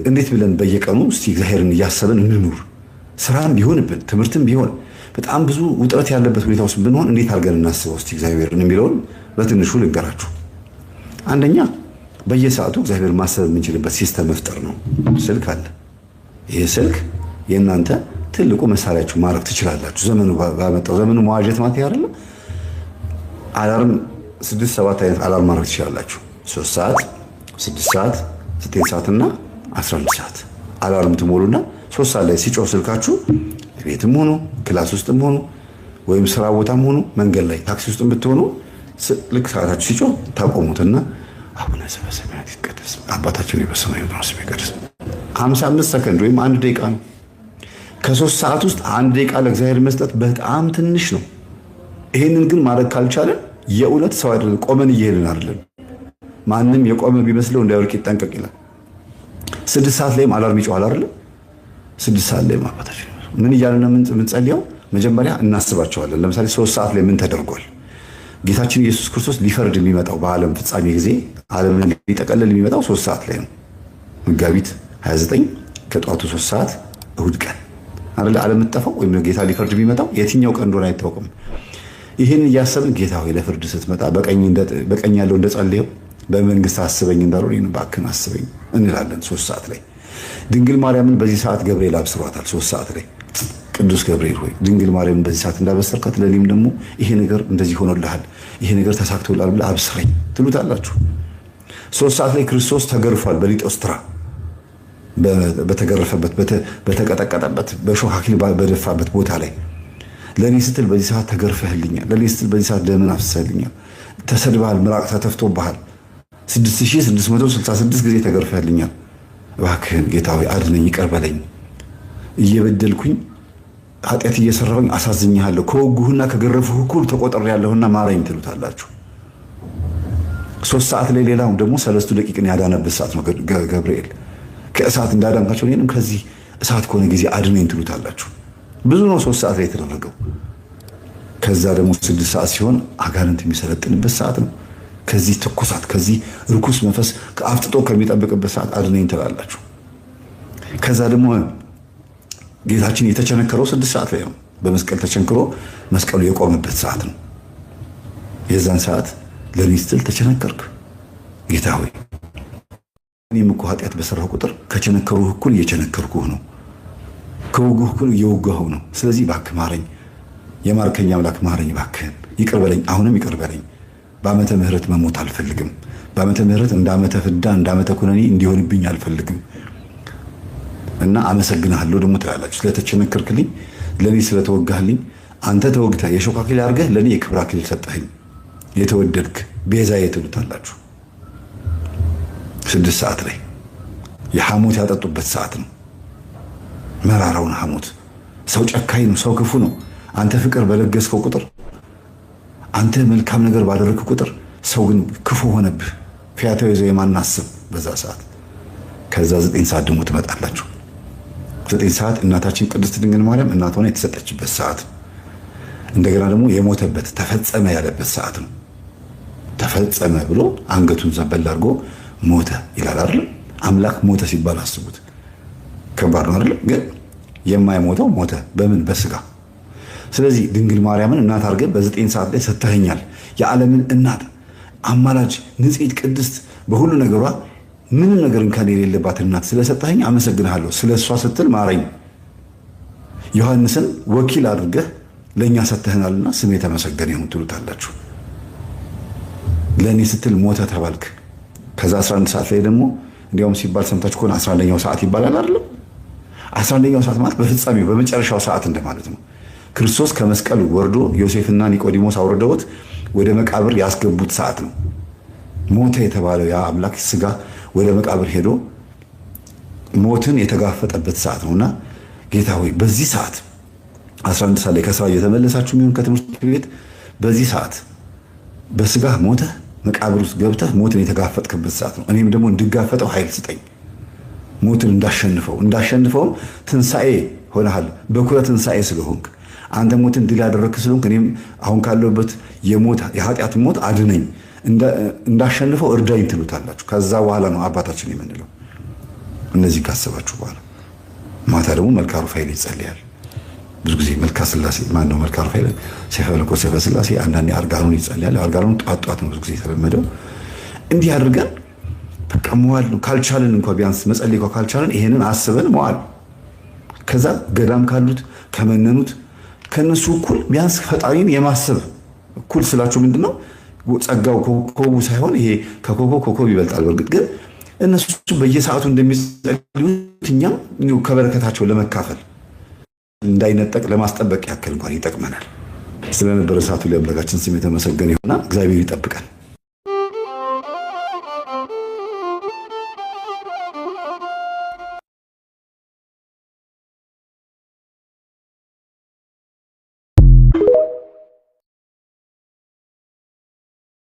እንዴት ብለን በየቀኑ እስቲ እግዚአብሔርን እያሰብን እንኑር። ስራም ቢሆንብን ትምህርትም ቢሆን በጣም ብዙ ውጥረት ያለበት ሁኔታ ውስጥ ብንሆን እንዴት አድርገን እናስበው እስቲ እግዚአብሔርን የሚለውን በትንሹ ልንገራችሁ። አንደኛ በየሰዓቱ እግዚአብሔር ማሰብ የምንችልበት ሲስተም መፍጠር ነው። ስልክ አለ። ይሄ ስልክ የእናንተ ትልቁ መሳሪያችሁ ማድረግ ትችላላችሁ። ዘመኑ ባመጣው ዘመኑ መዋጀት ማለት አይደለም። አላርም 6-7 አይነት አላርም ማድረግ ትችላላችሁ። 3 ሰዓት፣ 6 ሰዓት፣ 9 ሰዓት እና 11 ሰዓት አላርም ትሞሉና 3 ሰዓት ላይ ሲጮህ ስልካችሁ ቤትም ሆኖ ክላስ ውስጥም ሆኖ ወይም ስራ ቦታም ሆኖ መንገድ ላይ ታክሲ ውስጥም ብትሆኑ ልክ ሰዓታችሁ ሲጮህ ታቆሙትና አቡነ ዘበሰማያት ይትቀደስ አባታችን በሰማይ የምትኖር ስምህ ይቀደስ 55 ሰከንድ ወይም 1 ደቂቃ ነው። ከ3 ሰዓት ውስጥ 1 ደቂቃ ለእግዚአብሔር መስጠት በጣም ትንሽ ነው። ይሄንን ግን ማድረግ ካልቻለን የእውነት ሰው አይደለም፣ ቆመን እየሄድን አይደለም። ማንም የቆመ ቢመስለው እንዳይወርቅ ይጠንቀቅ ይላል። 6 ሰዓት ላይም አላርም ይጮሃል አይደል? 6 ሰዓት ላይ አባታችን ምን እያልን ነው የምንጸልየው? መጀመሪያ እናስባቸዋለን። ለምሳሌ 3 ሰዓት ላይ ምን ተደርጓል? ጌታችን ኢየሱስ ክርስቶስ ሊፈርድ የሚመጣው በዓለም ፍጻሜ ጊዜ ዓለምን ሊጠቀልል የሚመጣው 3 ሰዓት ላይ ነው። መጋቢት 29 ከጧቱ 3 ሰዓት እሁድ ቀን አይደል ዓለም የምትጠፋው ወይም ጌታ ሊፈርድ የሚመጣው የትኛው ቀን እንደሆነ አይታወቅም። ይህን እያሰብን ጌታ ሆይ ለፍርድ ስትመጣ በቀኝ ያለው እንደጸለየው በመንግስት አስበኝ እንዳለው ይህን እባክህን አስበኝ እንላለን 3 ሰዓት ላይ። ድንግል ማርያምን በዚህ ሰዓት ገብርኤል አብስሯታል 3 ሰዓት ላይ። ቅዱስ ገብርኤል ሆይ ድንግል ማርያምን በዚህ ሰዓት እንዳበሰርካት ለኔም ደግሞ ይሄ ነገር እንደዚህ ሆኖልሃል፣ ይሄ ነገር ተሳክቶልሃል ብለህ አብስረኝ ትሉታላችሁ። 3 ሰዓት ላይ ክርስቶስ ተገርፏል በሊጦስትራ በተገረፈበት በተቀጠቀጠበት በሾህ አክሊል በደፋበት ቦታ ላይ ለኔ ስትል በዚህ ሰዓት ተገርፈህልኛል፣ ለኔ ስትል በዚህ ሰዓት ደምን አፍስሰህልኛል፣ ተሰድበሃል፣ ምራቅ ተተፍቶብሃል፣ 6666 ጊዜ ተገርፈህልኛል። እባክህን ጌታ ሆይ አድነኝ፣ ይቅር በለኝ፣ እየበደልኩኝ ኃጢአት እየሰራሁኝ አሳዝኛለሁ፣ ከወጉህና ከገረፉህ እኩል ተቆጥሬያለሁና ማረኝ ትሉታላችሁ። 3 ሰዓት ላይ ሌላው ደግሞ 3 ደቂቃን ያዳነበት ሰዓት ነው። ገብርኤል ከእሳት እንዳዳንካቸው እኔንም ከዚህ እሳት ከሆነ ጊዜ አድነኝ ትሉታላችሁ። ብዙ ነው 3 ሰዓት ላይ የተደረገው። ከዛ ደግሞ 6 ሰዓት ሲሆን አጋንንት የሚሰለጥንበት ሰዓት ነው። ከዚህ ትኩሳት ከዚህ ርኩስ መንፈስ ከአፍጥጦ ከሚጠብቅበት ሰዓት አድነኝ ትላላችሁ። ከዛ ደግሞ ጌታችን የተቸነከረው 6 ሰዓት ላይ ነው። በመስቀል ተቸንክሮ መስቀሉ የቆመበት ሰዓት ነው። የዛን ሰዓት ለኔ ስትል ተቸነከርክ ጌታ ሆይ እኔም እኮ ኃጢአት በሰራሁ ቁጥር ከቸነከሩህ እኩል እየቸነከርኩህ ነው፣ ከወጉህ እኩል እየወጋሁ ነው። ስለዚህ እባክህ ማረኝ፣ የማርከኝ አምላክ ማረኝ፣ እባክህን ይቅር በለኝ፣ አሁንም ይቅር በለኝ። በዓመተ ምሕረት መሞት አልፈልግም። በዓመተ ምሕረት እንደ ዓመተ ፍዳ እንደ ዓመተ ኩነኔ እንዲሆንብኝ አልፈልግም እና አመሰግንሃለሁ ደግሞ ትላላችሁ። ስለተቸነከርክልኝ፣ ለኔ ስለተወጋህልኝ፣ አንተ ተወግተህ የሾህ አክሊል አድርገህ ለኔ የክብር አክሊል ሰጠኸኝ፣ የተወደድክ ቤዛዬ ትሉታላችሁ። 6 ሰዓት ላይ የሐሞት ያጠጡበት ሰዓት ነው። መራራውን ሐሞት። ሰው ጨካኝ ነው፣ ሰው ክፉ ነው። አንተ ፍቅር በለገስከው ቁጥር፣ አንተ መልካም ነገር ባደረግክ ቁጥር ሰው ግን ክፉ ሆነብህ። ፊያታው ይዘው የማናስብ በዛ ሰዓት። ከዛ 9 ሰዓት ደግሞ ትመጣላችሁ። 9 ሰዓት እናታችን ቅድስት ድንግል ማርያም እናት ሆና የተሰጠችበት ሰዓት። እንደገና ደግሞ የሞተበት ተፈጸመ ያለበት ሰዓት ነው። ተፈጸመ ብሎ አንገቱን ዘንበል አድርጎ ሞተ ይላል አይደል? አምላክ ሞተ ሲባል አስቡት። ከባድ ነው አይደል? ግን የማይሞተው ሞተ በምን? በስጋ። ስለዚህ ድንግል ማርያምን እናት አድርገን በ9 ሰዓት ላይ ሰጥተኸኛል። የዓለምን እናት አማላጅ፣ ንጽሕት፣ ቅድስት በሁሉ ነገሯ ምንም ነገር እንከን የሌለባት እናት ስለሰጠኸኝ አመሰግንሃለሁ። ስለሷ ስትል ማረኝ። ዮሐንስን ወኪል አድርገህ ለኛ ሰጥተህናልና ስም የተመሰገነ ይሁን ትሉታላችሁ። ለኔ ስትል ሞተ ተባልክ። ከዛ 11 ሰዓት ላይ ደግሞ እንዲያውም ሲባል ሰምታችሁ ከሆነ 11ኛው ሰዓት ይባላል አይደል? 11ኛው ሰዓት ማለት በፍጻሜው በመጨረሻው ሰዓት እንደማለት ነው። ክርስቶስ ከመስቀል ወርዶ ዮሴፍና ኒቆዲሞስ አውርደውት ወደ መቃብር ያስገቡት ሰዓት ነው። ሞተ የተባለው ያ አምላክ ስጋ ወደ መቃብር ሄዶ ሞትን የተጋፈጠበት ሰዓት ነውና ጌታ ሆይ በዚህ ሰዓት 11 ሰዓት ላይ ከስራ እየተመለሳችሁ የሚሆን ከትምህርት ቤት በዚህ ሰዓት በስጋ ሞተ መቃብር ውስጥ ገብተህ ሞትን የተጋፈጥክበት ሰዓት ነው። እኔም ደግሞ እንድጋፈጠው ኃይል ስጠኝ፣ ሞትን እንዳሸንፈውም ትንሣኤ ሆነሃል። በኩረ ትንሣኤ ስለሆንክ አንተ ሞትን ድል ያደረግክ ስለሆንክ እኔም አሁን ካለሁበት የኃጢአት ሞት አድነኝ፣ እንዳሸንፈው እርዳኝ ትሉታላችሁ። ከዛ በኋላ ነው አባታችን የምንለው። እነዚህ ካሰባችሁ በኋላ ማታ ደግሞ መልካ ሩፋኤል ይጸልያል። ብዙ ጊዜ መልካ ስላሴ ማን ነው? መልካ ሩፋኤል፣ ሰይፈ መለኮት ሰይፈ ስላሴ፣ አንዳንዴ አርጋኑን ይጸልያል። አርጋኑን ጧት ነው ብዙ ጊዜ የተለመደው። እንዲህ አድርገን በቃ መዋል ነው። ካልቻለን እንኳን ቢያንስ መጸለይ ካልቻለን ይሄንን አስበን መዋል። ከዛ ገዳም ካሉት ከመነኑት ከነሱ እኩል ቢያንስ ፈጣሪን የማሰብ እኩል ስላችሁ ምንድነው ጸጋው ኮከቡ ሳይሆን ይሄ ከኮከብ ይበልጣል። በርግጥ ግን እነሱ በየሰዓቱ እንደሚጸልዩት እኛም ከበረከታቸው ለመካፈል እንዳይነጠቅ ለማስጠበቅ ያክል እንኳን ይጠቅመናል። ስለነበረ ሰዓቱ ላይ አምላካችን ስም የተመሰገነ ይሁንና እግዚአብሔር ይጠብቀን።